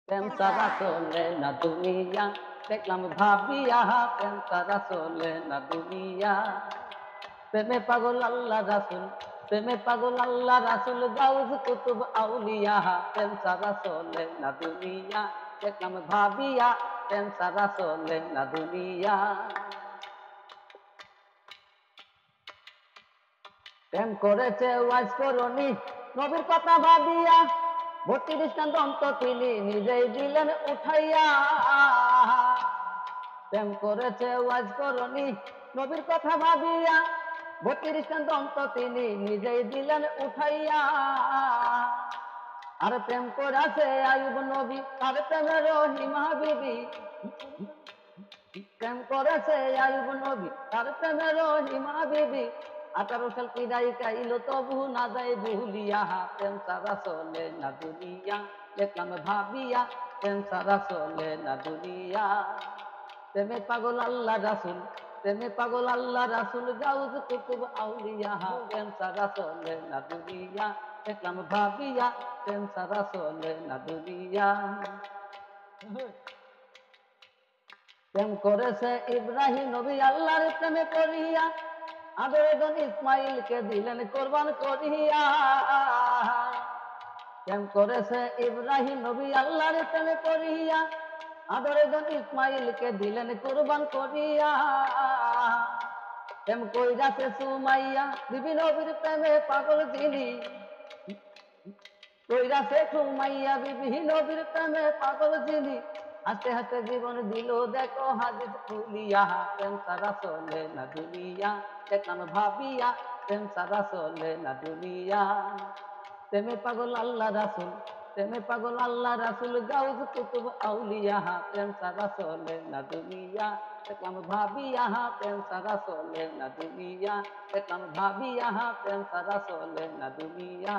প্রেম ছাড়া চলে না দুনিয়া, দেখলাম ভাবিয়া প্রেম ছাড়া চলে না দুনিয়া। প্রেমে পাগল আল্লাহ রাসুল, প্রেমে পাগল আল্লাহ রাসুল, গাউজ কুতুব আউলিয়া, প্রেম ছাড়া চলে না দুনিয়া, দেখলাম ভাবিয়া প্রেম ছাড়া চলে না দুনিয়া। প্রেম করেছে ওয়াজ করনি, নবীর কথা ভাবিয়া, ভর্তি দৃষ্টান্ত অন্ত তিনি নিজেই দিলেন উঠাইয়া। প্রেম করেছে ওয়াজ করনি, নবীর কথা ভাবিয়া, ভর্তি দৃষ্টান্ত অন্ত তিনি নিজেই দিলেন উঠাইয়া। আর প্রেম করেছে আয়ুব নবী, তার প্রেমের রহিমা বিবি। প্রেম করেছে আয়ুব নবী, তার প্রেমের রহিমা বিবি। 18 সাল কিরাই কাইলো তবু না যায় ভুলিয়া, প্রেম ছাড়া চলে না দুনিয়া, দেখলাম ভাবিয়া প্রেম ছাড়া চলে না দুনিয়া। প্রেমে পাগল আল্লাহ রাসুল, প্রেমে পাগল আল্লাহ রাসুল, গাউজ কুতুব আউলিয়া, প্রেম ছাড়া চলে না দুনিয়া, দেখলাম ভাবিয়া প্রেম ছাড়া চলে না দুনিয়া। প্রেম করেছে ইব্রাহিম নবী আল্লাহর প্রেমে পড়িয়া, আদরের জন ইসমাইলকে দিলেন কোরবান করিয়া। প্রেম করেছে ইব্রাহিম নবী আল্লাহর প্রেমে পড়িয়া, আদরের জন ইসমাইলকে দিলেন কোরবান করিয়া। প্রেম কইরাছে সুমাইয়া, বিবি নবীর প্রেমে পাগল তিনি। কইরাছে সুমাইয়া, বিবি নবীর প্রেমে পাগল যিনি। হাসতে হাসতে জীবন দিল দেখো হাদিস খুলিয়া, প্রেম ছাড়া চলে না দুনিয়া, দেখলাম ভাবিয়া প্রেম ছাড়া চলে না দুনিয়া। প্রেমে পাগল আল্লাহ রাসুল, প্রেমে পাগল আল্লাহ রাসুল, গাউজ কুতুব আউলিয়া, প্রেম ছাড়া চলে না দুনিয়া, দেখলাম ভাবিয়া প্রেম ছাড়া চলে না দুনিয়া, দেখলাম ভাবিয়া প্রেম ছাড়া চলে না দুনিয়া।